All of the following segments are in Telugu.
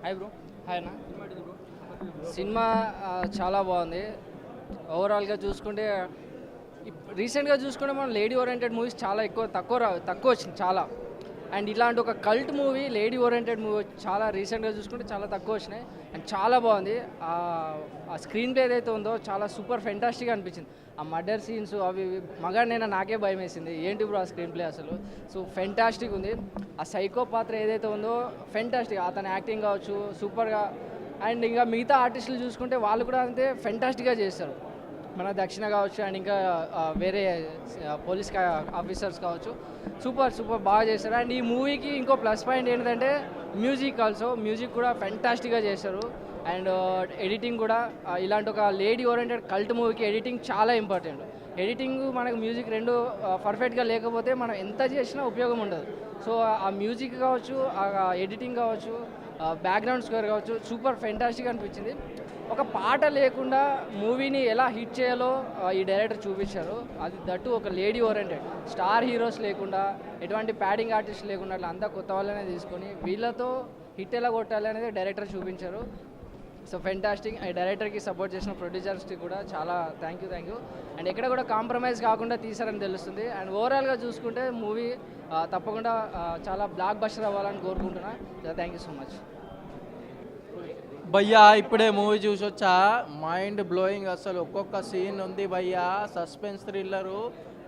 Hi bro. హాయ్ అన్న. సినిమా చాలా బాగుంది. ఓవరాల్గా చూసుకుంటే రీసెంట్గా చూసుకుంటే మనం లేడీ ఓరియంటెడ్ మూవీస్ చాలా తక్కువ వచ్చింది చాలా. అండ్ ఇలాంటి ఒక cult movie lady oriented movie చాలా రీసెంట్గా చూసుకుంటే చాలా తక్కువ వచ్చినాయి. అండ్ చాలా బాగుంది. ఆ స్క్రీన్ ప్లే ఏదైతే ఉందో చాలా సూపర్ ఫెంటాస్టిక్గా అనిపించింది. ఆ మర్డర్ సీన్స్ అవి మగాడినైనా నాకే భయం వేసింది. ఏంటి బ్రో ఆ స్క్రీన్ ప్లే అసలు సో ఫెంటాస్టిక్ ఉంది. ఆ సైకో పాత్ర ఏదైతే ఉందో ఫెంటాస్టిక్, అతని యాక్టింగ్ కావచ్చు సూపర్గా. అండ్ ఇంకా మిగతా ఆర్టిస్టులు చూసుకుంటే వాళ్ళు కూడా అంతే ఫెంటాస్టిక్గా చేస్తారు. మన దక్షిణ కావచ్చు అండ్ ఇంకా వేరే పోలీస్ ఆఫీసర్స్ కావచ్చు సూపర్ బాగా చేస్తారు. అండ్ ఈ మూవీకి ఇంకో ప్లస్ పాయింట్ ఏంటంటే మ్యూజిక్ కూడా ఫెంటాస్టిక్గా చేశారు. అండ్ ఎడిటింగ్ కూడా ఇలాంటి ఒక లేడీ ఓరియంటెడ్ కల్ట్ మూవీకి ఎడిటింగ్ చాలా ఇంపార్టెంట్. ఎడిటింగ్ మనకు మ్యూజిక్ రెండు పర్ఫెక్ట్గా లేకపోతే మనం ఎంత చేసినా ఉపయోగం ఉండదు. సో ఆ మ్యూజిక్ కావచ్చు, ఆ ఎడిటింగ్ కావచ్చు, బ్యాక్గ్రౌండ్ స్కోర్ కావచ్చు సూపర్ ఫెంటాస్టిక్ అనిపించింది. ఒక పాట లేకుండా మూవీని ఎలా హిట్ చేయాలో ఈ డైరెక్టర్ చూపించారు. అది దట్టు ఒక లేడీ ఓరియంటెడ్ స్టార్ హీరోస్ లేకుండా, ఎటువంటి ప్యాడింగ్ ఆర్టిస్ట్ లేకుండా అట్లా అంతా కొత్త వాళ్ళనే తీసుకొని వీళ్ళతో హిట్ ఎలా కొట్టాలి అనేది డైరెక్టర్ చూపించారు. So fantastic. ఈ డైరెక్టర్కి సపోర్ట్ చేసిన ప్రొడ్యూసర్స్కి కూడా చాలా థ్యాంక్ యూ. అండ్ ఎక్కడ కూడా కాంప్రమైజ్ కాకుండా తీసారని తెలుస్తుంది. అండ్ ఓవరాల్గా చూసుకుంటే మూవీ తప్పకుండా చాలా బ్లాక్ బస్టర్ అవ్వాలని కోరుకుంటున్నా. Thank you so much. భయ్యా ఇప్పుడే మూవీ చూసొచ్చా, మైండ్ బ్లోయింగ్. అసలు ఒక్కొక్క సీన్ ఉంది భయ్యా, సస్పెన్స్ థ్రిల్లరు.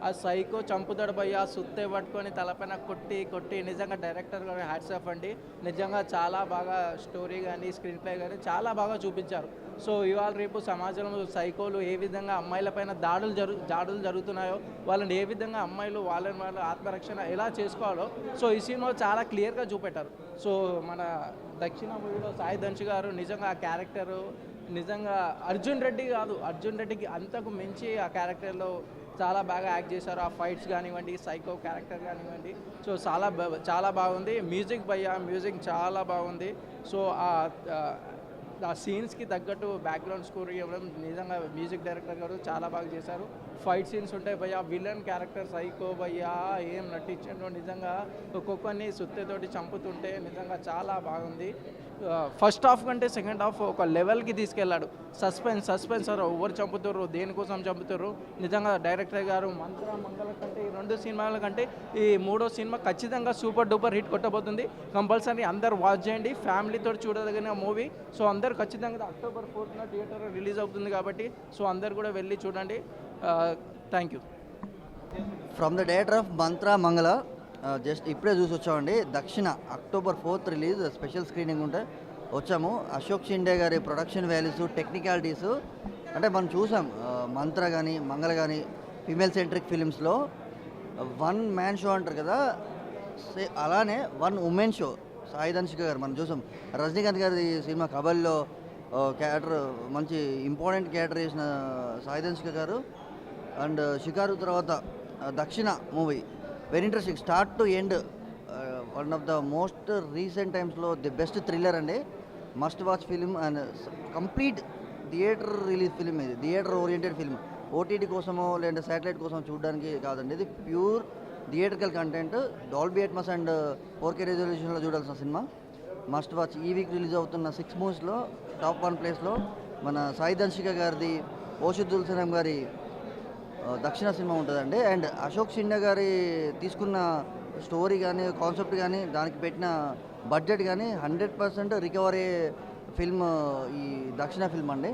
ఆ సైకో చంపుతాడు భయ్యా, సుత్తే పట్టుకొని తలపైన కొట్టి నిజంగా డైరెక్టర్ గారు హ్యాట్స్ ఆఫ్ అండి. నిజంగా చాలా బాగా స్టోరీ కానీ స్క్రీన్ ప్లే కానీ చాలా బాగా చూపించారు. సో ఇవాళ రేపు సమాజంలో సైకోలు ఏ విధంగా అమ్మాయిలపైన దాడులు జరుగుతున్నాయో, వాళ్ళని ఏ విధంగా అమ్మాయిలు వాళ్ళ ఆత్మరక్షణ ఎలా చేసుకోవాలో సో ఈ సినిమాలో చాలా క్లియర్గా చూపెట్టారు. సో మన దక్షిణ మూవీలో సాయి ధనుష్ గారు నిజంగా ఆ క్యారెక్టరు నిజంగా అర్జున్ రెడ్డికి అంతకు మించి ఆ క్యారెక్టర్లో చాలా బాగా యాక్ట్ చేశారు. ఆ ఫైట్స్ కానివ్వండి, సైకో క్యారెక్టర్ కానివ్వండి, సో చాలా బాగుంది. మ్యూజిక్ చాలా బాగుంది. సో ఆ సీన్స్కి తగ్గట్టు బ్యాక్గ్రౌండ్ స్కోర్ ఇవ్వడం నిజంగా మ్యూజిక్ డైరెక్టర్ గారు చాలా బాగా చేశారు. ఫైట్ సీన్స్ ఉంటాయి భయ్యా, విలన్ క్యారెక్టర్ సైకో భయ్యా ఏం నటించాడో నిజంగా ఒక్కొక్కరిని సుత్తేతోటి చంపుతుంటే నిజంగా చాలా బాగుంది. ఫస్ట్ హాఫ్ కంటే సెకండ్ హాఫ్ ఒక లెవెల్కి తీసుకెళ్ళాడు. సస్పెన్స్ ఎవరు చంపుతారు, దేనికోసం చంపుతారు. నిజంగా డైరెక్టర్ గారు మంగళ కంటే ఈ 2 సినిమాల కంటే ఈ 3వ సినిమా ఖచ్చితంగా సూపర్ డూపర్ హిట్ కొట్టబోతుంది. కంపల్సరీ అందరు వాచ్ చేయండి, ఫ్యామిలీతో చూడదగిన మూవీ. సో అందరు ఖచ్చితంగా అక్టోబర్ 4న థియేటర్ రిలీజ్ అవుతుంది కాబట్టి సో అందరు కూడా వెళ్ళి చూడండి. Thank you. From the director of మంత్ర మంగళ, జస్ట్ ఇప్పుడే చూసి వచ్చామండి. దక్షిణ October 4th release, special screening ఉంటే వచ్చాము. అశోక్ షిండే గారి ప్రొడక్షన్ వాల్యూస్, టెక్నికాలిటీస్ అంటే మనం చూసాం మంత్ర కానీ మంగళ కానీ ఫీమేల్ సెంట్రిక్ ఫిలిమ్స్లో 1 మ్యాన్ షో అంటారు కదా, అలానే 1 ఉమెన్ షో సాయి ధనుష్ గారు మనం చూసాం. రజనీకాంత్ గారి సినిమా కబల్లో క్యారెక్టర్ మంచి ఇంపార్టెంట్ క్యారెక్టర్ చేసిన సాయి ధనుష్ గారు. అండ్ షికారు తర్వాత దక్షిణ movie very interesting, start to end. One of the most recent టైమ్స్లో ది బెస్ట్ థ్రిల్లర్ అండి. Must watch film and complete theatre release film. ఇది థియేటర్ ఓరియంటెడ్ ఫిలిం, ఓటీటీ కోసమో లేదంటే శాటిలైట్ కోసం చూడడానికి కాదండి. ఇది pure theatrical content, Dolby Atmos and 4K రెజల్యూషన్లో చూడాల్సిన సినిమా. Must watch. ఈ వీక్ రిలీజ్ అవుతున్న 6 మూవీస్లో టాప్ 1 ప్లేస్లో మన సాయి ధన్షిక గారిది ఓషిదుల్ సలాం గారి దక్షిణ సినిమా ఉంటుందండి. అండ్ అశోక్ షిండే గారి తీసుకున్న స్టోరీ కానీ కాన్సెప్ట్ కానీ దానికి పెట్టిన బడ్జెట్ కానీ 100% రికవరీ ఫిల్మ్ ఈ దక్షిణ ఫిల్మ్ అండి.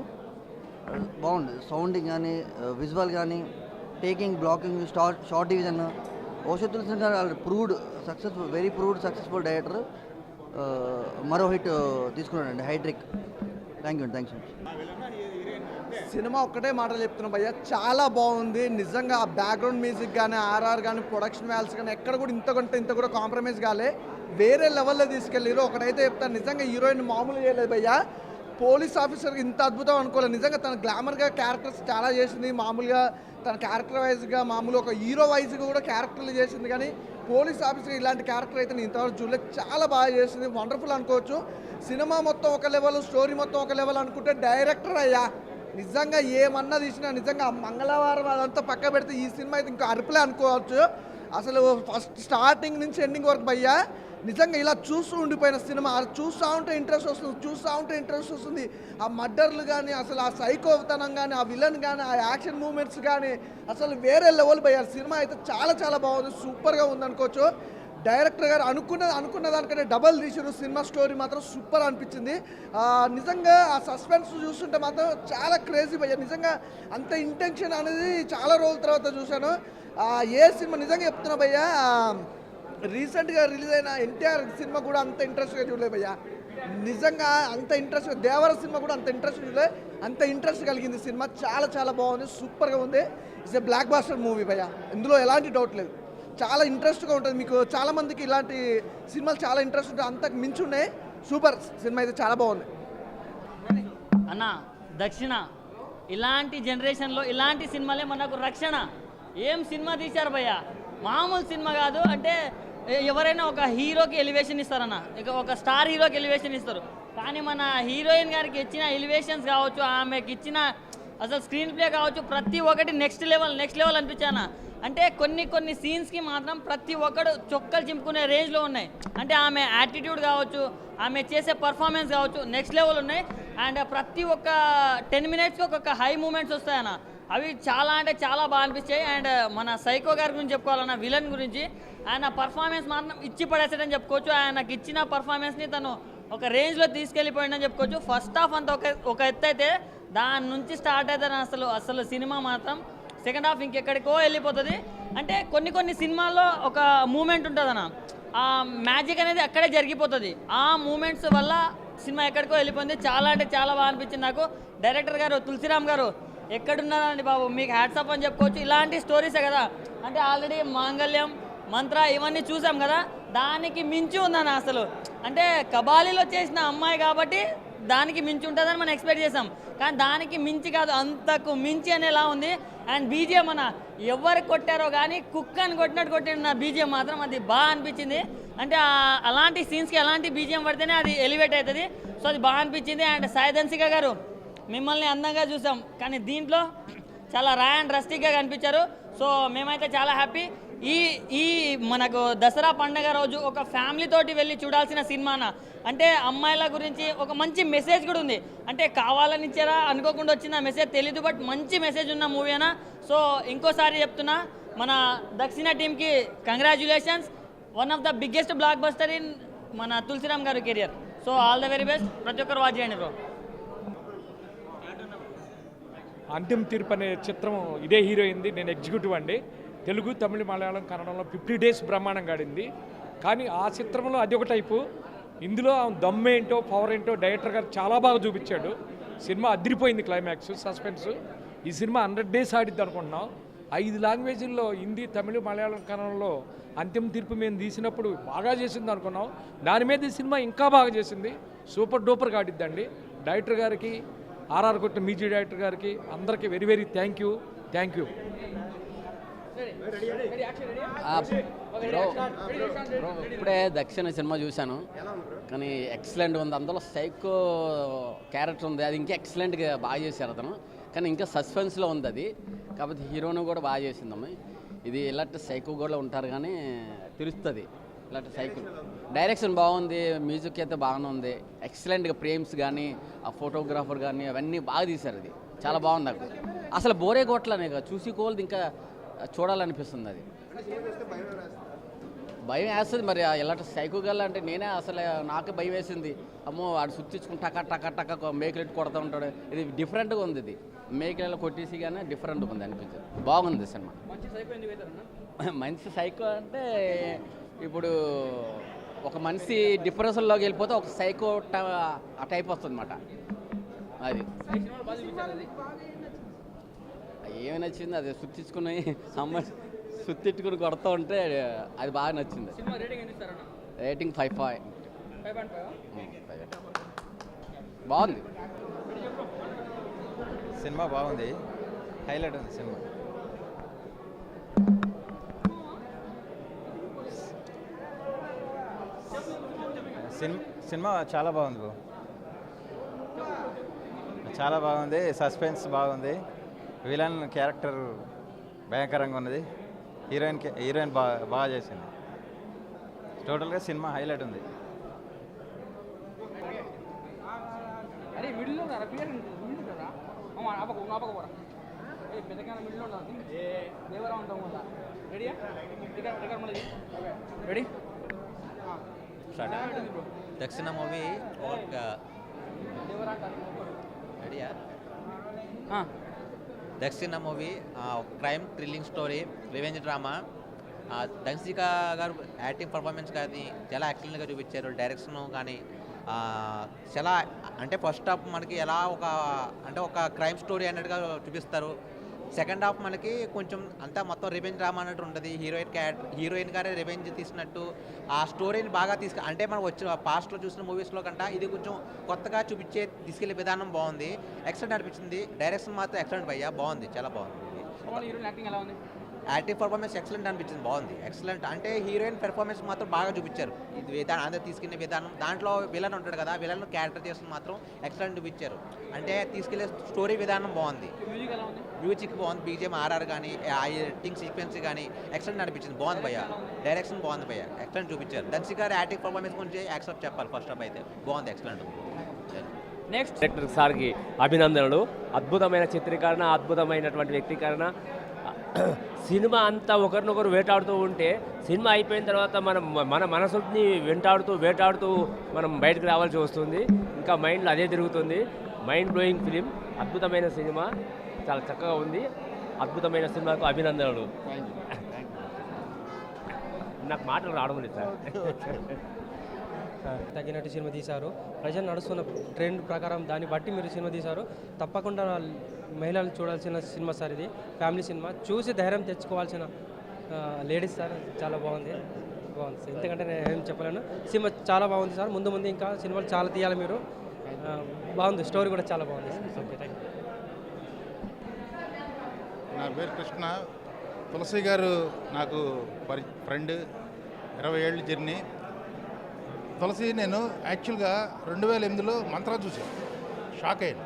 బాగుంది. సౌండింగ్ కానీ విజువల్ కానీ టేకింగ్, బ్లాకింగ్, షార్ట్ డివిజన్. ఓషిదుల్ సలాం గారు వెరీ ప్రూవ్డ్ సక్సెస్ఫుల్ డైరెక్టర్. మరో హిట్ తీసుకున్నాడండి, హైడ్రిక్. Thank you. సినిమా ఒక్కటే మాటలు చెప్తున్నాం భయ్య, చాలా బాగుంది నిజంగా. ఆ బ్యాక్గ్రౌండ్ మ్యూజిక్ కానీ, ఆర్ఆర్ కానీ, ప్రొడక్షన్ వాల్యూస్ కానీ ఎక్కడ కూడా ఇంత కూడా కాంప్రమైజ్ కాలే, వేరే లెవెల్లో తీసుకెళ్ళారు. ఒకటైతే చెప్తాను, నిజంగా హీరోయిన్ మామూలు చేయలేదు భయ్య. పోలీస్ ఆఫీసర్కి ఇంత అద్భుతం అనుకోలేదు. నిజంగా తన గ్లామర్గా క్యారెక్టర్స్ చాలా చేసింది. మామూలుగా తన క్యారెక్టర్ వైజ్గా మామూలు ఒక హీరో వైజ్గా కూడా క్యారెక్టర్లు చేసింది. కానీ పోలీస్ ఆఫీసర్ ఇలాంటి క్యారెక్టర్ అయితే నేను ఇంతవరకు చూడలేదు. చాలా బాగా చేసింది, వండర్ఫుల్ అనుకోవచ్చు. సినిమా మొత్తం ఒక లెవెల్, స్టోరీ మొత్తం ఒక లెవెల్ అనుకుంటే డైరెక్టర్ అయ్యా నిజంగా ఏమన్నా తీసినా నిజంగా మంగళవారం అదంతా పక్క పెడితే ఈ సినిమా అయితే ఇంకా అరుపులే అనుకోవచ్చు. అసలు ఫస్ట్ స్టార్టింగ్ నుంచి ఎండింగ్ వరకు భయ్యా నిజంగా ఇలా చూస్తూ ఉండిపోయిన సినిమా. చూస్తూ ఉంటే ఇంట్రెస్ట్ వస్తుంది. ఆ మర్డర్లు కానీ, అసలు ఆ సైకోతనం కానీ, ఆ విలన్ కానీ, ఆ యాక్షన్ మూమెంట్స్ కానీ అసలు వేరే లెవెల్ పోయారు. సినిమా అయితే చాలా చాలా బాగుంది, సూపర్గా ఉందనుకోవచ్చు. డైరెక్టర్ గారు అనుకున్న దానికంటే డబల్ తీసారు. సినిమా స్టోరీ మాత్రం సూపర్ అనిపించింది. నిజంగా ఆ సస్పెన్స్ చూస్తుంటే మాత్రం చాలా క్రేజీ భయ్య. నిజంగా అంత ఇంటెన్షన్ అనేది చాలా రోజుల తర్వాత చూశాను. ఏ సినిమా నిజంగా చెప్తున్నా భయ్య, రీసెంట్గా రిలీజ్ అయిన ఎన్టీఆర్ సినిమా కూడా అంత ఇంట్రెస్ట్గా చూడలేదు భయ్య. నిజంగా అంత ఇంట్రెస్ట్, దేవర సినిమా కూడా అంత ఇంట్రెస్ట్ చూడలేదు. అంత ఇంట్రెస్ట్ కలిగింది సినిమా. చాలా చాలా బాగుంది, సూపర్గా ఉంది. It's a blockbuster movie భయ్య, ఇందులో ఎలాంటి డౌట్ లేదు. చాలా ఇంట్రెస్ట్గా ఉంటుంది. మీకు చాలామందికి ఇలాంటి సినిమాలు చాలా ఇంట్రెస్ట్ ఉంటాయి, అంతకు మించి ఉన్నాయి. సూపర్ సినిమా అయితే చాలా బాగుంది అన్న. దక్షిణ ఇలాంటి జనరేషన్లో ఇలాంటి సినిమాలే మనకు రక్షణ. ఏం సినిమా తీశారు భయ్య, మామూలు సినిమా కాదు. అంటే ఎవరైనా ఒక హీరోకి ఎలివేషన్ ఇస్తారన్న, ఇక ఒక స్టార్ హీరోకి ఎలివేషన్ ఇస్తారు. కానీ మన హీరోయిన్ గారికి ఇచ్చిన ఎలివేషన్స్ కావచ్చు, ఆమెకి ఇచ్చిన అసలు స్క్రీన్ ప్లే కావచ్చు, ప్రతి ఒక్కటి నెక్స్ట్ లెవెల్ అనిపించానా. అంటే కొన్ని సీన్స్కి మాత్రం ప్రతి ఒక్కడు చొక్కలు చింపుకునే రేంజ్లో ఉన్నాయి. అంటే ఆమె యాటిట్యూడ్ కావచ్చు, ఆమె చేసే పర్ఫార్మెన్స్ కావచ్చు, నెక్స్ట్ లెవెల్ ఉన్నాయి. అండ్ ప్రతి ఒక్క 10 minutesకి ఒక్కొక్క హై మూమెంట్స్ వస్తాయన్న, అవి చాలా అంటే చాలా బాగా అనిపించాయి. అండ్ మన సైకో గారి గురించి చెప్పుకోవాలన్న, విలన్ గురించి ఆయన పర్ఫార్మెన్స్ మాత్రం ఇచ్చి పడేసాడని చెప్పుకోవచ్చు. ఆయనకి ఇచ్చిన పర్ఫార్మెన్స్ని తను ఒక రేంజ్లో తీసుకెళ్ళిపోయిందని చెప్పుకోవచ్చు. ఫస్ట్ హాఫ్ అంతా ఒక ఎత్తు అయితే, దాని నుంచి స్టార్ట్ అవుతుంది అసలు సినిమా మాత్రం సెకండ్ హాఫ్ ఇంకెక్కడికో వెళ్ళిపోతుంది. అంటే కొన్ని సినిమాల్లో ఒక మూమెంట్ ఉంటుందన్న, ఆ మ్యాజిక్ అనేది అక్కడే జరిగిపోతుంది. ఆ మూమెంట్స్ వల్ల సినిమా ఎక్కడికో వెళ్ళిపోయింది. చాలా అంటే చాలా బాగా అనిపించింది నాకు. డైరెక్టర్ గారు తులసిరామ్ గారు ఎక్కడున్నారండి బాబు, మీకు హ్యాట్సాప్ అని చెప్పుకోవచ్చు. ఇలాంటి స్టోరీసే కదా, అంటే ఆల్రెడీ మాంగళ్యం, మంత్ర ఇవన్నీ చూసాం కదా, దానికి మించి ఉందన్న అసలు. అంటే కబాలీలో చేసిన అమ్మాయి కాబట్టి దానికి మించి ఉంటుందని మనం ఎక్స్పెక్ట్ చేసాం, కానీ దానికి మించి కాదు, అంతకు మించి అనేలా ఉంది. అండ్ బీజిఎం అన్న, ఎవరు కొట్టారో కానీ కుక్ అని కొట్టినట్టు కొట్టిన బీజిఎం మాత్రం అది బాగా అనిపించింది. అంటే అలాంటి సీన్స్కి అలాంటి బీజిఎం పడితేనే అది ఎలివేట్ అవుతుంది. సో అది బాగా అనిపించింది. అండ్ సాయిధన్సిక గారు, మిమ్మల్ని అందంగా చూసాం, కానీ దీంట్లో చాలా రా అండ్ రస్టిక్గా కనిపించారు. సో మేమైతే చాలా హ్యాపీ. ఈ మనకు దసరా పండుగ రోజు ఒక ఫ్యామిలీ తోటి వెళ్ళి చూడాల్సిన సినిమానా. అంటే అమ్మాయిల గురించి ఒక మంచి మెసేజ్ కూడా ఉంది. అంటే కావాలని ఇచ్చారా, అనుకోకుండా వచ్చిన మెసేజ్ తెలీదు, బట్ మంచి మెసేజ్ ఉన్న మూవీ అనా. సో ఇంకోసారి చెప్తున్నా, మన దక్షిణ టీంకి congratulations. One of the biggest block buster in మన తులసిరామ్ గారి career. So all the very best, ప్రతి ఒక్కరు వాచ్ చేయండి బ్రో. అంతిమ తీర్పు అనే చిత్రం ఇదే హీరోయింది. నేను ఎగ్జిక్యూటివ్ అండి. తెలుగు, తమిళ, మలయాళం, కన్నడంలో 50 days బ్రహ్మాండంగా ఆడింది. కానీ ఆ చిత్రంలో అది ఒక టైపు, ఇందులో దమ్మేంటో పవర్ ఏంటో డైరెక్టర్ గారు చాలా బాగా చూపించాడు. సినిమా అదిరిపోయింది, క్లైమాక్స్, సస్పెన్స్. ఈ సినిమా 100 days ఆడిద్ది అనుకుంటున్నాం. 5 లాంగ్వేజ్ల్లో, హిందీ, తమిళ, మలయాళం, కన్నడంలో అంతిమ తీర్పు మేము తీసినప్పుడు బాగా చేసింది అనుకున్నాం. దాని మీద ఈ సినిమా ఇంకా బాగా చేసింది, సూపర్ డూపర్గా ఆడిద్దండి. డైరెక్టర్ గారికి, ఆర్ఆర్ కొట్టిన మ్యూజిక్ డైరెక్టర్ గారికి అందరికీ వెరీ వెరీ థ్యాంక్ యూ. ఇప్పుడే దక్షిణ సినిమా చూశాను, కానీ ఎక్సలెంట్ ఉంది. అందులో సైకో క్యారెక్టర్ ఉంది, అది ఇంకా ఎక్సలెంట్గా బాగా చేశారు అతను. కానీ ఇంకా సస్పెన్స్లో ఉంది అది, కాకపోతే హీరోని కూడా బాగా చేసిందమ్మ. ఇది ఇలాంటి సైకో కూడా ఉంటారు కానీ తెలుస్తుంది ఇలాంటి సైకో. డైరెక్షన్ బాగుంది, మ్యూజిక్ అయితే బాగానే ఉంది, ఎక్సలెంట్గా ఫ్రేమ్స్ కానీ, ఆ ఫోటోగ్రాఫర్ కానీ అవన్నీ బాగా తీశారు. అది చాలా బాగుంది నాకు, అసలు బోరే కొట్టలనే చూసి కోల్ది ఇంకా చూడాలనిపిస్తుంది. అది భయం వేస్తుంది మరి, ఇలాంటి సైకో గల్ అంటే నేనే అసలు నాకు భయం వేసింది. అమ్మో వాడు సుత్తించుకుని టక మేకలెట్టు కొడుతూ ఉంటాడు. ఇది డిఫరెంట్గా ఉంది, ఇది మేకలలో కొట్టేసి కానీ డిఫరెంట్గా ఉంది అనిపించింది. బాగుంది సినిమా. మంచి సైకో అంటే ఇప్పుడు ఒక మనిషి డిప్రెషన్లోకి వెళ్ళిపోతే ఒక సైకో ఆ టైప్ వస్తుంది అన్నమాట. అది ఏమి నచ్చింది, అది సుత్తించుకుని సుత్తిట్టుకుని కొడుతూ ఉంటే అది బాగా నచ్చింది. రేటింగ్ 5.5. బాగుంది సినిమా, బాగుంది, హైలైట్ ఉంది సినిమా. సినిమా చాలా బాగుంది బ్రో, చాలా బాగుంది. సస్పెన్స్ బాగుంది, విలన్ క్యారెక్టర్ భయంకరంగా ఉన్నది, హీరోయిన్ బాగా చేసింది. టోటల్గా సినిమా హైలైట్ ఉంది. అరే మిడిల్లో కదా క్లియర్ మిడిల్ కదా ఆపకపోరా పెద్దగా మిడిల్లో ఉండదు దేవరా ఉంటాం కదా రెడీయా రెడీ దక్షిణ మూవీ ఒక రెడీయా Dakshina movie crime thrilling story revenge drama. Dhanshika గారు యాక్టింగ్ పర్ఫార్మెన్స్ కానీ చాలా ఎక్సలెంట్గా చూపించారు. డైరెక్షన్ కానీ చాలా అంటే ఫస్ట్ హాఫ్ మనకి ఎలా ఒక క్రైమ్ స్టోరీ అన్నట్టుగా చూపిస్తారు. సెకండ్ హాఫ్ మనకి కొంచెం అంతా మొత్తం రివెంజ్ డ్రామా అన్నట్టు ఉంటుంది. హీరోయిన్ గారే రివెంజ్ తీసినట్టు ఆ స్టోరీని బాగా అంటే మనం వచ్చిన పాస్ట్లో చూసిన మూవీస్లో కంటే ఇది కొంచెం కొత్తగా తీసుకెళ్లే విధానం బాగుంది. ఎక్సలెంట్ అనిపించింది. డైరెక్షన్ మాత్రం ఎక్సలెంట్ భయ్యా, బాగుంది, చాలా బాగుంది. యాక్టింగ్ ఎలా ఉంది? యాక్టివ్ పర్ఫార్మెన్స్ ఎక్సలెంట్ అనిపించింది, బాగుంది, ఎక్సలెంట్. అంటే హీరోయిన్ పెర్ఫార్మెన్స్ మాత్రం బాగా చూపించారు. ఇది విధానం అందరూ తీసుకునే విధానం, దాంట్లో విలన్ ఉంటాడు కదా, విలన్ క్యారెక్టర్ చేసిన మాత్రం ఎక్సలెంట్ చూపించారు. అంటే తీసుకెళ్లే స్టోరీ విధానం బాగుంది. మ్యూజిక్ బాగుంది, బీజిఎం ఆర్ఆర్ కానీ ఎడిటింగ్ సీక్వెన్స్ కానీ ఎక్సలెంట్ అనిపించింది, బాగుంది భయ్య. డైరెక్షన్ బాగుంది భయ్య, ఎక్సలెంట్ చూపించారు. దంసి గారు యాక్టివ్ పర్ఫార్మెన్స్ గురించి యాక్సెప్ట్ చెప్పాలి. ఫస్ట్ హాఫ్ అయితే బాగుంది, ఎక్సలెంట్. నెక్స్ట్ డైరెక్టర్ సార్కి అభినందనలు. అద్భుతమైన చిత్రీకరణ, అద్భుతమైనటువంటి వ్యక్తీకరణ. సినిమా అంతా ఒకరినొకరు వేటాడుతూ ఉంటే సినిమా అయిపోయిన తర్వాత మన మనసుని వేటాడుతూ మనం బయటకు రావాల్సి వస్తుంది. ఇంకా మైండ్లో అదే తిరుగుతుంది. మైండ్ బ్లోయింగ్ ఫిలిం, అద్భుతమైన సినిమా, చాలా చక్కగా ఉంది. అద్భుతమైన సినిమాకు అభినందనలు. నాకు మాటలు రావడం లేదు సార్. తగినట్టు సినిమా తీశారు. ప్రజలు నడుస్తున్న ట్రెండ్ ప్రకారం దాన్ని బట్టి మీరు సినిమా తీశారు. తప్పకుండా మహిళలు చూడాల్సిన సినిమా సార్ ఇది. ఫ్యామిలీ సినిమా, చూసి ధైర్యం తెచ్చుకోవాల్సిన లేడీస్ సార్. చాలా బాగుంది సార్. ఎందుకంటే నేను ఏం చెప్పలేను. సినిమా చాలా బాగుంది సార్. ముందు ఇంకా సినిమాలు చాలా తీయాలి మీరు. బాగుంది, స్టోరీ కూడా చాలా బాగుంది సార్. Okay, thank you. నా పేరు కృష్ణ. తులసి గారు నాకు ఫ్రెండ్, 20 ఏళ్ళ జర్నీ. తులసి నేను యాక్చువల్గా 2008లో మంత్రా చూశాను, షాక్ అయ్యాను.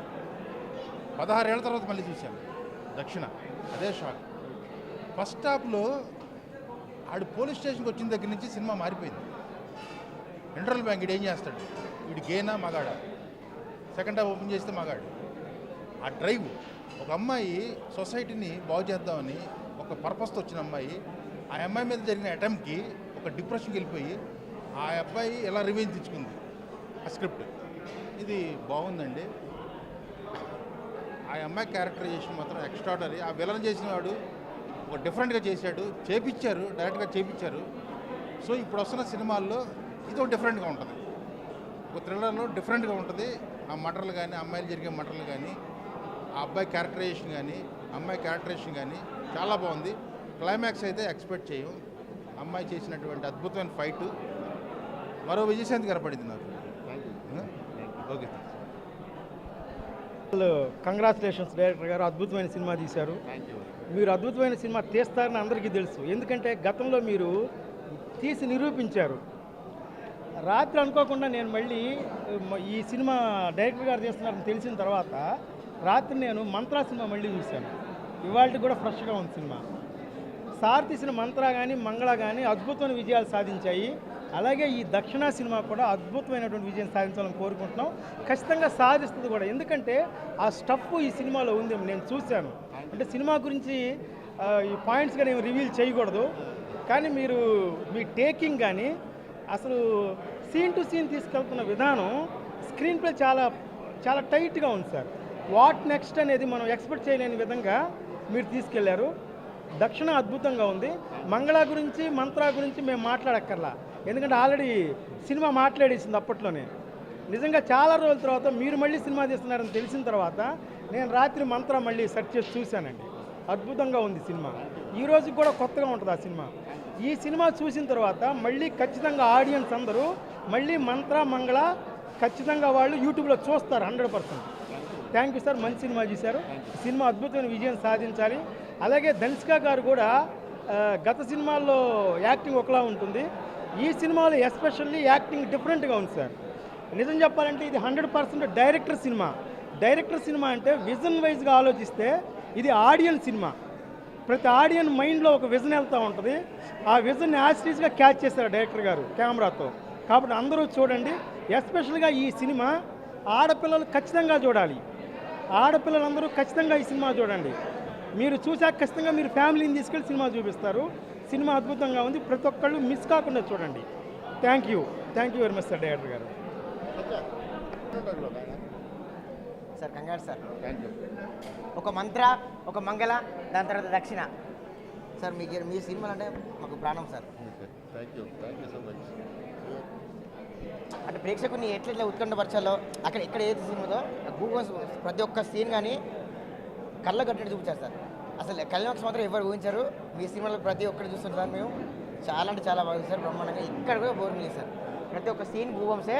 16 ఏళ్ళ తర్వాత మళ్ళీ చూశాను దక్షిణ, అదే షాక్. ఫస్ట్ హాఫ్లో ఆడు పోలీస్ స్టేషన్కి వచ్చిన దగ్గర నుంచి సినిమా మారిపోయింది. సెంట్రల్ బ్యాంక్ ఇడు ఏం చేస్తాడు, వీడు గేనా మగాడా, సెకండ్ హాఫ్ ఓపెన్ చేస్తే మగాడు. ఆ డ్రైవ్, ఒక అమ్మాయి సొసైటీని బాగు చేద్దామని ఒక పర్పస్తో వచ్చిన అమ్మాయి, ఆ అమ్మాయి మీద జరిగిన అటెంప్ట్కి ఒక డిప్రెషన్కి వెళ్ళిపోయి ఆ అబ్బాయి ఎలా రివెంజ్ తెచ్చుకుంది. ఆ స్క్రిప్ట్ ఇది బాగుందండి. ఆ అమ్మాయి క్యారెక్టరైజేషన్ మాత్రం ఎక్స్ట్రాడనరీ. ఆ విలన్ చేసిన వాడు ఒక డిఫరెంట్గా చేశాడు, డైరెక్ట్గా చేపించారు. సో ఇప్పుడు వస్తున్న సినిమాల్లో ఇది ఒక డిఫరెంట్గా ఉంటుంది. ఒక థ్రిల్లర్లో డిఫరెంట్గా ఉంటుంది. ఆ మటర్లు కానీ, అమ్మాయిలు జరిగే మటర్లు కానీ, ఆ అబ్బాయి క్యారెక్టరైజేషన్ కానీ, అమ్మాయి క్యారెక్టరైజేషన్ కానీ చాలా బాగుంది. క్లైమాక్స్ అయితే ఎక్స్పెక్ట్ చేయం. అమ్మాయి చేసినటువంటి అద్భుతమైన ఫైటు మరో విజయశాంతి కనపడింది నాకు. ఓకే, కంగ్రాచులేషన్స్ డైరెక్టర్ గారు, అద్భుతమైన సినిమా తీశారు. మీరు అద్భుతమైన సినిమా తీస్తారని అందరికీ తెలుసు. ఎందుకంటే గతంలో మీరు తీసి నిరూపించారు. రాత్రి అనుకోకుండా నేను మళ్ళీ ఈ సినిమా డైరెక్టర్ గారు తీస్తున్నారని తెలిసిన తర్వాత రాత్రి నేను మంత్రా సినిమా మళ్ళీ చూశాను. ఇవాళ కూడా ఫ్రెష్గా ఉంది సినిమా. సార్ తీసిన మంత్రా కానీ మంగళ కానీ అద్భుతమైన విజయాలు సాధించాయి. అలాగే ఈ దక్షిణ సినిమా కూడా అద్భుతమైనటువంటి విజయం సాధించాలని కోరుకుంటున్నాం. ఖచ్చితంగా సాధిస్తుంది కూడా. ఎందుకంటే ఆ స్టఫ్ ఈ సినిమాలో ఉంది, నేను చూశాను. అంటే సినిమా గురించి ఈ పాయింట్స్గా నేను రివీల్ చేయకూడదు, కానీ మీరు మీ టేకింగ్ కానీ అసలు సీన్ టు సీన్ తీసుకెళ్తున్న విధానం, స్క్రీన్ ప్లే చాలా చాలా టైట్గా ఉంది సార్. వాట్ నెక్స్ట్ అనేది మనం ఎక్స్పెక్ట్ చేయలేని విధంగా మీరు తీసుకెళ్లారు. దక్షిణ అద్భుతంగా ఉంది. మంగళ గురించి, మంత్రా గురించి మేము మాట్లాడక్కర్లా, ఎందుకంటే ఆల్రెడీ సినిమా మాట్లాడేసింది అప్పట్లోనే. నిజంగా చాలా రోజుల తర్వాత మీరు మళ్ళీ సినిమా తీస్తున్నారని తెలిసిన తర్వాత నేను రాత్రి మంత్రా మళ్ళీ సెర్చ్ చేసి చూశానండి. అద్భుతంగా ఉంది సినిమా. ఈ రోజుకి కూడా కొత్తగా ఉంటుంది ఆ సినిమా. ఈ సినిమా చూసిన తర్వాత మళ్ళీ ఖచ్చితంగా ఆడియన్స్ అందరూ మళ్ళీ మంత్రా మంగళ ఖచ్చితంగా వాళ్ళు యూట్యూబ్లో చూస్తారు 100%. థ్యాంక్ యూ సార్, మంచి సినిమా చూశారు. సినిమా అద్భుతమైన విజయం సాధించాలి. అలాగే ధన్సిక గారు కూడా గత సినిమాల్లో యాక్టింగ్ ఒకలా ఉంటుంది, ఈ సినిమాలో ఎస్పెషల్లీ యాక్టింగ్ డిఫరెంట్గా ఉంది సార్. నిజం చెప్పాలంటే ఇది 100% డైరెక్టర్ సినిమా. డైరెక్టర్ సినిమా అంటే విజన్ వైజ్గా ఆలోచిస్తే ఇది ఆడియన్స్ సినిమా. ప్రతి ఆడియన్ మైండ్లో ఒక విజన్ వెళ్తూ ఉంటుంది. ఆ విజన్ని యాసిటీస్గా క్యాచ్ చేశారు డైరెక్టర్ గారు కెమెరాతో. కాబట్టి అందరూ చూడండి. ఎస్పెషల్గా ఈ సినిమా ఆడపిల్లలు ఖచ్చితంగా చూడాలి. ఆడపిల్లలందరూ ఖచ్చితంగా ఈ సినిమా చూడండి. మీరు చూసాక ఖచ్చితంగా మీరు ఫ్యామిలీని తీసుకెళ్ళి సినిమా చూపిస్తారు. సినిమా అద్భుతంగా ఉంది. ప్రతి ఒక్కళ్ళు మిస్ కాకుండా చూడండి. Thank you very much sir director గారు. సార్ కంగారు సార్. ఒక మంత్ర, ఒక మంగళ, దాని తర్వాత దక్షిణ. సార్ మీ సినిమాలు అంటే మాకు ప్రాణం sir. Thank you so much. అంటే ప్రేక్షకుని ఎట్లెట్లా ఉత్కంఠపరచాలో అక్కడ ఎక్కడ ఏది సినిమాతో గూగుల్స్ ప్రతి ఒక్క సీన్ కానీ కళ్ళ కట్టినట్టు చూపించారు సార్. అసలు కళ్యాణ్ మాత్రం ఎవరు ఊహించారు. మీ సినిమాలో ప్రతి ఒక్కటి చూస్తుంటారు సార్. మేము చాలా అంటే చాలా బాగుంది సార్. బ్రహ్మాండంగా ఇక్కడ కూడా బోరింగ్ లేదు సార్. ప్రతి ఒక్క సీన్ భూవంసే.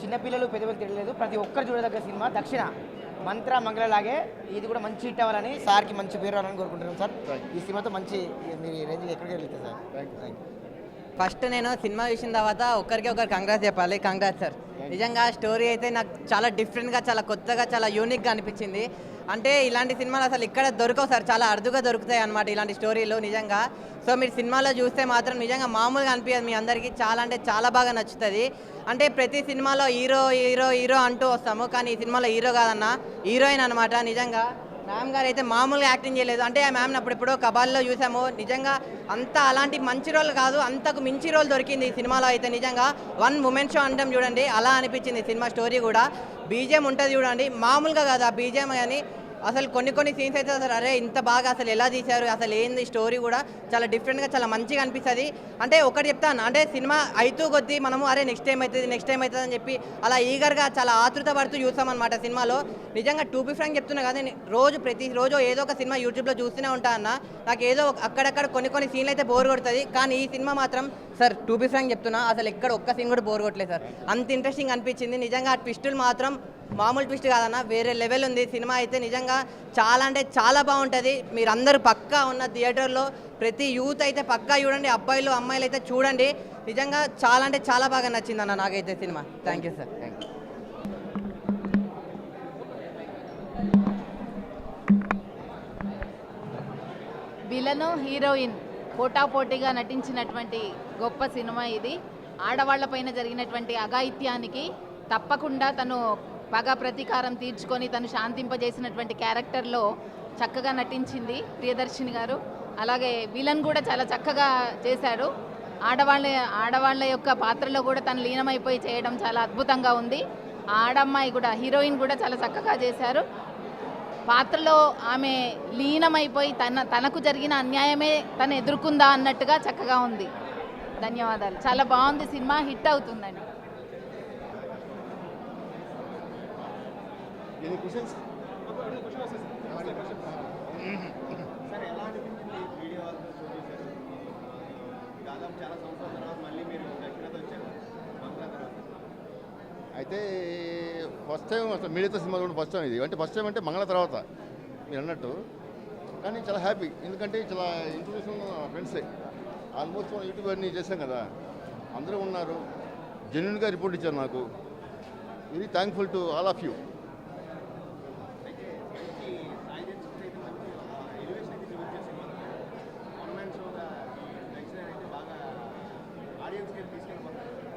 చిన్నపిల్లలు పెద్దపిల్లలు తెలియలేదు. ప్రతి ఒక్కరు చూడదగ్గ సినిమా దక్షిణ. మంత్ర మంగళలాగే ఇది కూడా మంచి హిట్ అవ్వాలని, సార్కి మంచి పేరు రావాలని కోరుకుంటున్నాం సార్. ఈ సినిమాతో మంచి మీ రేంజ్కి ఎక్కడికి వెళ్తారు సార్. Thank you. ఫస్ట్ నేను సినిమా చూసిన తర్వాత ఒకరు కంగ్రాట్స్ చెప్పాలి. Congrats sir. నిజంగా స్టోరీ అయితే నాకు చాలా డిఫరెంట్గా, చాలా కొత్తగా, చాలా యూనిక్గా అనిపించింది. అంటే ఇలాంటి సినిమాలు అసలు ఇక్కడ దొరకవు సార్. చాలా అరుదుగా దొరుకుతాయి అన్నమాట ఇలాంటి స్టోరీలు నిజంగా. సో మీరు సినిమాలో చూస్తే మాత్రం నిజంగా మామూలుగా అనిపించదు. మీ అందరికీ చాలా అంటే చాలా బాగా నచ్చుతుంది. అంటే ప్రతి సినిమాలో హీరో హీరో హీరో అంటూ వస్తాము, కానీ ఈ సినిమాలో హీరో కాదన్న, హీరోయిన్ అనమాట. నిజంగా మ్యామ్ గారు అయితే మామూలుగా యాక్టింగ్ చేయలేదు. అంటే ఆ మ్యామ్ని అప్పుడెప్పుడో కబాల్లో చూసాము. నిజంగా అంత అలాంటి మంచి రోల్ కాదు, అంతకు మించి రోల్ దొరికింది ఈ సినిమాలో అయితే. నిజంగా వన్ ఉమెన్ షో అంటాం చూడండి, అలా అనిపించింది సినిమా స్టోరీ కూడా. బీజిఎం ఉంటుంది చూడండి, మామూలుగా కాదు ఆ బీజిఎం. కానీ అసలు కొన్ని సీన్స్ అయితే అసలు అరే ఇంత బాగా అసలు ఎలా తీశారు, అసలు ఏంది స్టోరీ కూడా చాలా డిఫరెంట్గా చాలా మంచిగా అనిపిస్తుంది. అంటే ఒకటి చెప్తాను, అంటే సినిమా అవుతూ కొద్దీ మనము అరే నెక్స్ట్ టైం అవుతుంది అని చెప్పి అలా ఈగర్గా చాలా ఆతృత పడుతూ చూస్తామన్నమాట సినిమాలో. నిజంగా టూ బి ఫ్రాంక్ చెప్తున్నా కదా, ప్రతిరోజు ఏదో ఒక సినిమా యూట్యూబ్లో చూస్తూనే ఉంటా అన్న. నాకు ఏదో అక్కడక్కడ కొన్ని సీన్లు అయితే బోర్ కొడుతుంది, కానీ ఈ సినిమా మాత్రం సార్ టూ బి ఫ్రాంక్ చెప్తున్నా అసలు ఎక్కడ ఒక్క సీన్ కూడా బోర్ కొట్టలేదు సార్. అంత ఇంట్రెస్టింగ్ అనిపించింది. నిజంగా ఆ ట్విస్టులు మాత్రం మామూలు ట్విస్ట్ కాదన్న, వేరే లెవెల్ ఉంది సినిమా అయితే. నిజంగా చాలా అంటే చాలా బాగుంటుంది. మీరందరూ పక్కా ఉన్న థియేటర్లో ప్రతి యూత్ అయితే పక్కా చూడండి, అబ్బాయిలు అమ్మాయిలు అయితే చూడండి. నిజంగా చాలా అంటే చాలా బాగా నచ్చింది అన్న నాకైతే cinema. Thank you sir. Thank you. Villain heroine పోటాపోటీగా నటించినటువంటి గొప్ప సినిమా ఇది. ఆడవాళ్లపైన జరిగినటువంటి అఘాయిత్యానికి తప్పకుండా తను పగ ప్రతీకారం తీర్చుకొని తను శాంతింపజేసినటువంటి క్యారెక్టర్లో చక్కగా నటించింది ప్రియదర్శిని గారు. అలాగే విలన్ కూడా చాలా చక్కగా చేశాడు. ఆడవాళ్ళ యొక్క పాత్రలో కూడా తను లీనమైపోయి చేయడం చాలా అద్భుతంగా ఉంది. ఆడమ్మాయి కూడా హీరోయిన్ కూడా చాలా చక్కగా చేశారు. పాత్రలో ఆమె లీనమైపోయి తనకు జరిగిన అన్యాయమే తను ఎదుర్కొందా అన్నట్టుగా చక్కగా ఉంది. ధన్యవాదాలు. చాలా బాగుంది సినిమా, హిట్ అవుతుందండి. అయితే ఫస్ట్ టైం అసలు మీడియాతో సినిమా కూడా ఫస్ట్ టైం ఇది. అంటే ఫస్ట్ టైం అంటే మంగళ తర్వాత మీరు అన్నట్టు. కానీ చాలా హ్యాపీ, ఎందుకంటే చాలా ఇంట్రొడ్యూషన్ ఫ్రెండ్సే. ఆల్మోస్ట్ మనం యూట్యూబ్ అన్నీ చేసాం కదా, అందరూ ఉన్నారు, జెన్యున్గా రిపోర్ట్ ఇచ్చారు నాకు. Very thankful to all of you.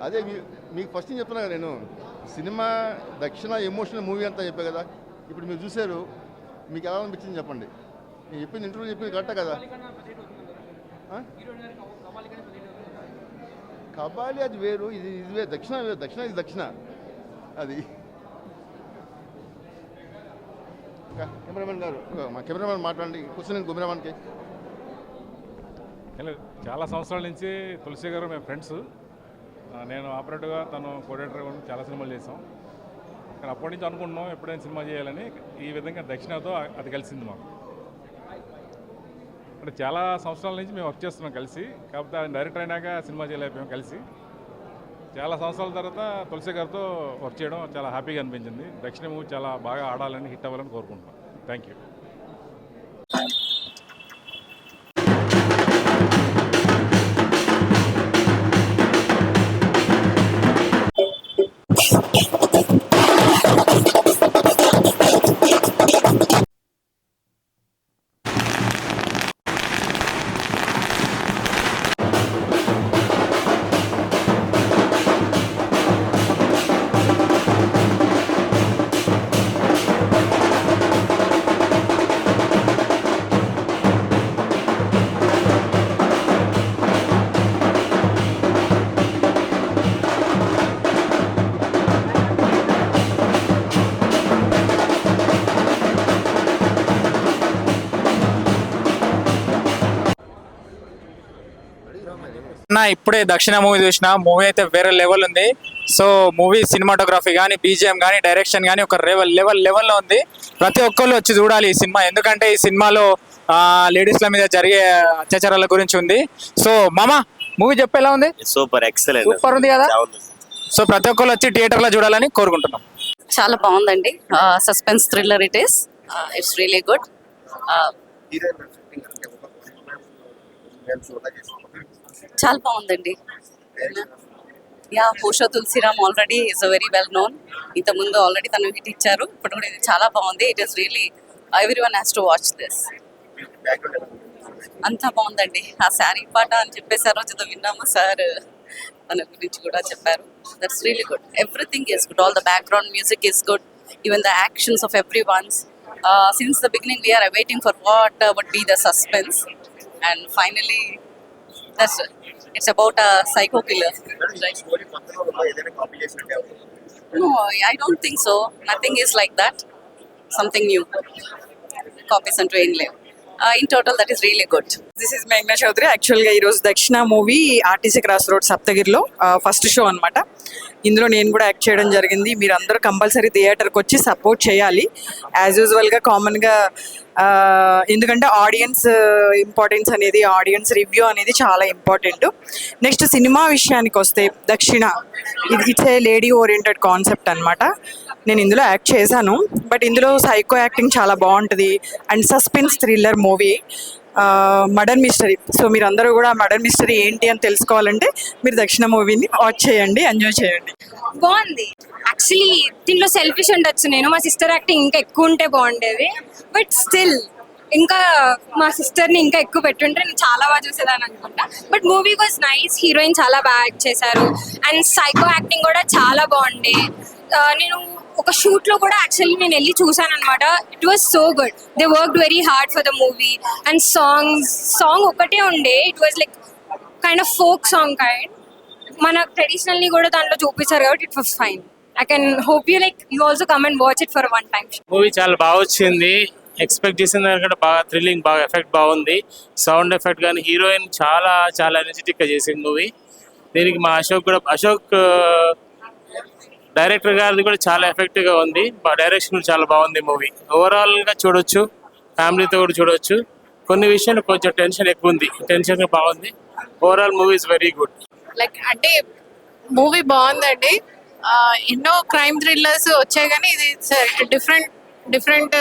అదే మీకు ఫస్ట్ నేను చెప్తున్నా కదా, నేను సినిమా దక్షిణ ఎమోషనల్ మూవీ అంతా చెప్పా కదా. ఇప్పుడు మీరు చూశారు, మీకు ఎలా అనిపించింది చెప్పండి. నేను చెప్పింది ఇంటర్వ్యూ చెప్పింది కరెక్టా కదా. కబాలి అది వేరు, ఇది వేరు. దక్షిణ వేరు, దక్షిణ ఇది దక్షిణ. అది కెమెరామెన్ గారు, మా కెమెరామెన్ మాట్లాడండి. కూర్చొని కెమెరామెన్కి. చాలా సంవత్సరాల నుంచి తులసి గారు మేము ఫ్రెండ్స్. నేను ఆపరేటర్గా, తను కోఆర్డినేటర్గా చాలా సినిమాలు చేసాం. కానీ అప్పటి నుంచి అనుకుంటున్నాం ఎప్పుడైనా సినిమా చేయాలని. ఈ విధంగా దక్షిణతో అది కలిసింది మాకు. అంటే చాలా సంవత్సరాల నుంచి మేము వర్క్ చేస్తున్నాం కలిసి. కాకపోతే ఆయన డైరెక్టర్ అయినాక సినిమా చేయలేకపోయాం కలిసి. చాలా సంవత్సరాల తర్వాత తులసి గారితో వర్క్ చేయడం చాలా హ్యాపీగా అనిపించింది. దక్షిణ మూవీ చాలా బాగా ఆడాలని, హిట్ అవ్వాలని కోరుకుంటున్నాం. Thank you. ఇప్పుడే దక్షిణ మూవీ చూసిన. మూవీ అయితే వేరే లెవెల్ ఉంది. సో మూవీ సినిమాటోగ్రఫీ కానీ, బీజిఎం కానీ, డైరెక్షన్ కానీ ఒక లెవెల్లో ఉంది. ప్రతి ఒక్కళ్ళు వచ్చి చూడాలి ఈ సినిమా. ఎందుకంటే ఈ సినిమాలో లేడీస్ల మీద జరిగే అత్యాచారాల గురించి ఉంది. సో మామ మూవీ చెప్పేలా ఉంది? సూపర్ ఎక్సలెంట్, సూపర్ ఉంది కదా. సో ప్రతి ఒక్కళ్ళు వచ్చి థియేటర్లో చూడాలని కోరుకుంటున్నాం. చాలా బాగుందండి. Suspense thriller it's really good. చాలా బాగుందండి. Osho Tulasiram already is very well known. ఇంతకుముందు ఆల్రెడీ తను హిట్ ఇచ్చారు. ఇప్పుడు కూడా ఇది చాలా బాగుంది. It is really everyone has to watch this. అంతా బాగుందండి. ఆ శారీ పాట అని చెప్పేసి ఆ రోజు విన్నాము సార్, తన గురించి కూడా చెప్పారు. That's really good. Everything is good. All the background music is good. Even the actions of every once. Since the beginning we are waiting for what would be the suspense, and finally it's about a psycho killer, right? No, I don't think so. Nothing is like that. Something new. Copies and train live. In total that is really good. This is Meghna Chaudhary. యాక్చువల్గా ఈరోజు Dakshina movie RTC cross road సప్తగిరిలో ఫస్ట్ షో అనమాట. ఇందులో నేను కూడా యాక్ట్ చేయడం జరిగింది. మీరు అందరూ కంపల్సరీ థియేటర్కి వచ్చి సపోర్ట్ చేయాలి. యాజ్ యూజువల్గా కామన్గా ఎందుకంటే ఆడియన్స్ ఇంపార్టెన్స్ అనేది, ఆడియన్స్ రివ్యూ అనేది చాలా ఇంపార్టెంట్. నెక్స్ట్ సినిమా విషయానికి వస్తే దక్షిణ it's a lady oriented concept అనమాట. నేను ఇందులో యాక్ట్ చేశాను. బట్ ఇందులో సైకో యాక్టింగ్ చాలా బాగుంటుంది. And suspense thriller movie, murder mystery. So మీరు అందరూ కూడా మర్డర్ మిస్టరీ ఏంటి అని తెలుసుకోవాలంటే మీరు దక్షిణ మూవీని వాచ్ చేయండి, ఎంజాయ్ చేయండి. బాగుంది. యాక్చువల్లీ దీంట్లో సెల్ఫిష్ ఉండొచ్చు నేను. మా సిస్టర్ యాక్టింగ్ ఇంకా ఎక్కువ ఉంటే బాగుండేది. బట్ స్టిల్ ఇంకా మా సిస్టర్ని ఇంకా ఎక్కువ పెట్టుంటే నేను చాలా బాగా చూసేదాన్ని అనుకుంటా. But movie was nice. Heroine చాలా బాగా యాక్ట్ చేశారు. అండ్ సైకో యాక్టింగ్ కూడా చాలా బాగుండే. నేను ఒక షూట్లో కూడా యాక్చువల్లీ నేను వెళ్ళి చూసాను అనమాట. It was so good. They worked very hard for the movie. And song ఒకటే ఉండే. It was like kind of folk song kind. మన ట్రెడిషనల్ని కూడా దాంట్లో చూపించారు కాబట్టి it was fine. I can hope you like you also come and watch it for one time. Movie చాలా బాగా వచ్చింది. ఎక్స్పెక్ట్ చేసిన దానికంటే బాగా థ్రిల్లింగ్, బాగా ఎఫెక్ట్ బాగుంది. సౌండ్ ఎఫెక్ట్ కానీ హీరోయిన్ చాలా చాలా ఎనర్జెటిక్గా చేసింది మూవీ. దీనికి మా అశోక్ డైరెక్టర్ గారిది కూడా చాలా ఎఫెక్టివ్గా ఉంది. డైరెక్షన్ చాలా బాగుంది మూవీ. ఓవరాల్గా చూడొచ్చు, ఫ్యామిలీతో కూడా చూడొచ్చు. కొన్ని విషయాలు కొంచెం టెన్షన్ ఎక్కువ ఉంది. టెన్షన్గా బాగుంది. Overall movie is very good. Like అంటే మూవీ బాగుందండి. ఎన్నో క్రైమ్ థ్రిల్లర్స్ వచ్చాయి కానీ ఇది డిఫరెంట్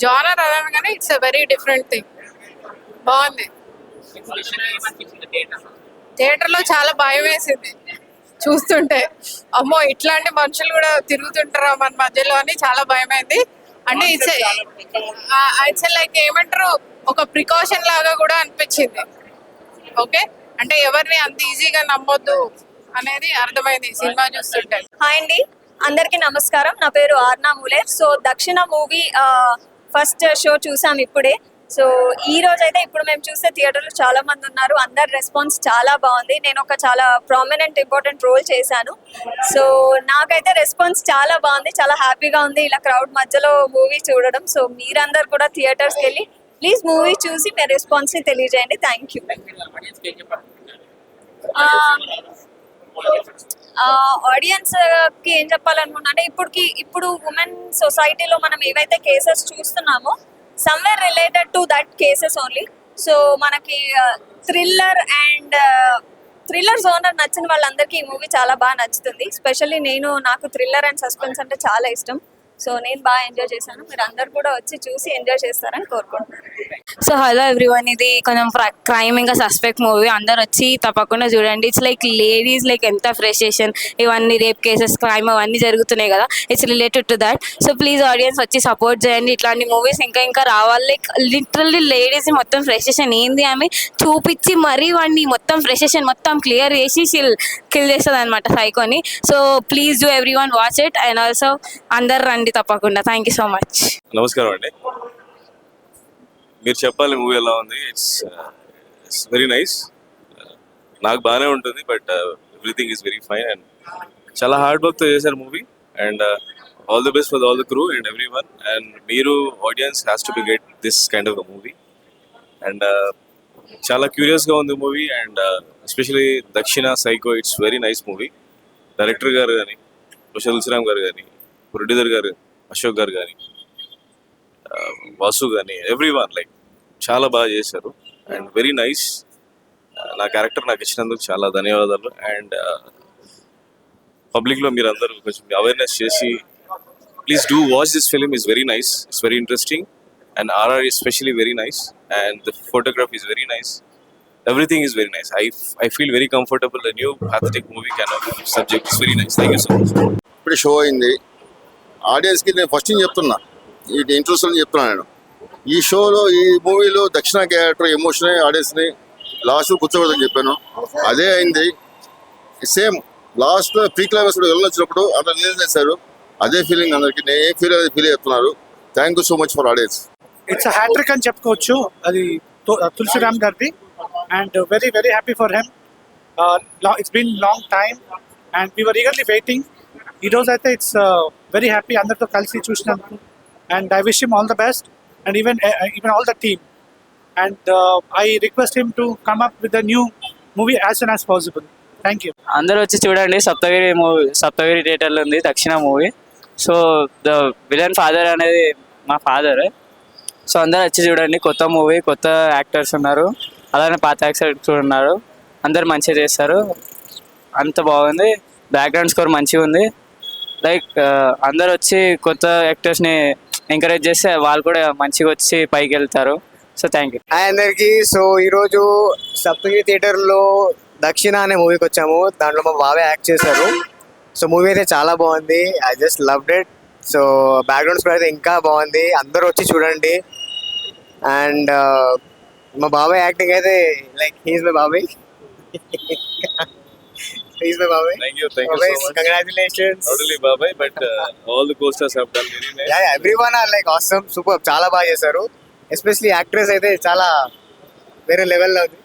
జానర్ అదన కానీ it's a very different thing. బాగుంది. థియేటర్లో చాలా భయం వేసింది చూస్తుంటే. అమ్మో ఇట్లాంటి మనుషులు కూడా తిరుగుతుంటారా మన మధ్యలో అని చాలా భయమైంది. అంటే ఇట్స్ లైక్ ఏమంటారు, ఒక ప్రికాషన్ లాగా కూడా అనిపించింది. ఓకే, అంటే ఎవరిని అంత ఈజీగా నమ్మొద్దు అనేది అర్థమైంది సినిమా చూస్తుంటే. హాయ్ అండి, అందరికీ నమస్కారం. నా పేరు ఆర్నా మూలేర్. సో దక్షిణ మూవీ ఫస్ట్ షో చూసాం ఇప్పుడే. సో ఈ రోజు అయితే ఇప్పుడు మేము చూస్తే థియేటర్లో చాలా మంది ఉన్నారు. అందరి రెస్పాన్స్ చాలా బాగుంది. నేను ఒక చాలా ప్రామినెంట్ ఇంపార్టెంట్ రోల్ చేశాను. సో నాకైతే రెస్పాన్స్ చాలా బాగుంది. చాలా హ్యాపీగా ఉంది ఇలా క్రౌడ్ మధ్యలో మూవీ చూడడం. సో మీరందరు కూడా థియేటర్స్కి వెళ్ళి ప్లీజ్ మూవీ చూసి మీ రెస్పాన్స్ని తెలియజేయండి. Thank you. ఆడియన్స్కి ఏం చెప్పాలనుకున్నా అంటే ఇప్పుడు ఉమెన్ సొసైటీలో మనం ఏవైతే కేసెస్ చూస్తున్నామో somewhere related to that cases only. So మనకి థ్రిల్లర్ అండ్ థ్రిల్లర్ జోనర్ నచ్చిన వాళ్ళందరికీ ఈ మూవీ చాలా బాగా నచ్చుతుంది. స్పెషల్లీ నాకు థ్రిల్లర్ అండ్ సస్పెన్స్ అంటే చాలా ఇష్టం. సో నేను బాగా ఎంజాయ్ చేశాను. మీరు అందరు కూడా వచ్చి చూసి ఎంజాయ్ చేస్తారని కోరుకుంటున్నాను. సో హలో ఎవ్రీవన్, ఇది కొంచెం క్రైమ్ ఇంకా సస్పెక్ట్ మూవీ. అందరు వచ్చి తప్పకుండా చూడండి. ఇట్స్ లైక్ లేడీస్ లైక్ ఎంత ఫ్రస్ట్రేషన్, ఇవన్నీ రేప్ కేసెస్, క్రైమ్ అవన్నీ జరుగుతున్నాయి కదా. It's related to that. So please audience వచ్చి సపోర్ట్ చేయండి. ఇట్లాంటి మూవీస్ ఇంకా రావాలి. లైక్ లిటరల్లీ లేడీస్ మొత్తం ఫ్రస్ట్రేషన్ ఏంది ఆమె చూపించి మరీ వాడిని మొత్తం ఫ్రస్ట్రేషన్ మొత్తం క్లియర్ చేసి కిల్ చేస్తుంది అనమాట సైకోని. So please do everyone watch it. And also అందరు రండి తప్పకుండా. Thank you so much. నమస్కారం అండి. మీరు చెప్పాలి మూవీ ఎలా ఉంది. It's very nice. నాకు బాగానే ఉంటుంది. But everything is very fine and చాలా హార్డ్ వర్క్తో చేశారు movie. And all the best for all the crew and every one. And మీరు audience has to be get this kind of a movie. And చాలా క్యూరియస్గా ఉంది మూవీ. అండ్ ఎస్పెషలీ దక్షిణ psycho, it's very nice movie. Director గారు కానీ, తులసిరామ్ గారు కానీ, ప్రొడ్యూసర్ గారు అశోక్ గారు కానీ, వాసు కానీ, ఎవ్రీ వన్ లైక్ చాలా బాగా చేశారు. And very nice. నా క్యారెక్టర్ నాకు ఇచ్చినందుకు చాలా ధన్యవాదాలు. అండ్ పబ్లిక్లో మీరు అందరూ కొంచెం అవేర్నెస్ చేసి please do watch this film. Is very nice, it's very interesting. And RR is especially very nice, and the photography is very nice. Everything is very nice. I feel very comfortable. The new pathetic movie kind of subject is very nice. Thank you so much. ఇప్పుడు షో అయింది. ఆడియన్స్కి నేను ఫస్ట్ నుంచి చెప్తున్నా, ఈ ఇంట్రెస్ట్ చెప్తున్నాను నేను. ఈ షోలో, ఈ మూవీలో దక్షిణ క్యారెక్టర్ ఎమోషన్ ఆడియన్స్ని లాస్ట్ కూర్చోకూడదని చెప్పాను. అదే అయింది. సేమ్ లాస్ట్లో ప్రీ క్లైమాక్స్ కూడా వెళ్ళొచ్చినప్పుడు అందరూ రిలీజ్ చేశారు. అదే ఫీలింగ్ అందరికి. నేను ఏ ఫీల్ చెప్తున్నారు. Thank you so much for audience. It's hat trick అని చెప్పుకోవచ్చు. అది తులసిరామ్ గారిది. And very very happy for hem. It's been long time and we were eagerly waiting. ఈరోజు అయితే ఇట్స్ వెరీ హ్యాపీ అందరితో కలిసి చూసినందుకు. And I wish him all the best and even all the team. And I request him to come up with the new movie as soon as possible. Thank you. అందరూ వచ్చి చూడండి. సప్తగిరి థియేటర్లో ఉంది దక్షిణ movie. So the villain father అనేది మా ఫాదర్. సో అందరూ వచ్చి చూడండి. కొత్త మూవీ, కొత్త యాక్టర్స్ ఉన్నారు, అలానే పాత యాక్టర్స్ ఉన్నారు. అందరు మంచిగా చేస్తారు. అంత బాగుంది. బ్యాక్గ్రౌండ్ స్కోర్ మంచిగా ఉంది. లైక్ అందరు వచ్చి కొత్త యాక్టర్స్ని ఎంకరేజ్ చేస్తే వాళ్ళు కూడా మంచిగా వచ్చి పైకి వెళ్తారు. So thank you. హాయ్ అందరికీ. సో ఈరోజు సప్తగిరి థియేటర్లో దక్షిణ అనే మూవీకి వచ్చాము. దాంట్లో మా బాబాయ్ యాక్ట్ చేశారు. సో మూవీ అయితే చాలా బాగుంది. I just loved it. So background score అయితే ఇంకా బాగుంది. అందరూ వచ్చి చూడండి. అండ్ మా బాబాయ్ యాక్టింగ్ అయితే లైక్ హీఈస్ మై బాబాయ్. హీఈస్ మై బాబాయ్. Thank you so much. Congratulations. Not only Babai, but all the co-stars have done very nice. Yeah, everyone are like awesome, super. చాలా బాగా చేశారు. ఎస్పెషల్లీ యాక్ట్రెస్ అయితే చాలా వేరే లెవెల్లో ఉంది.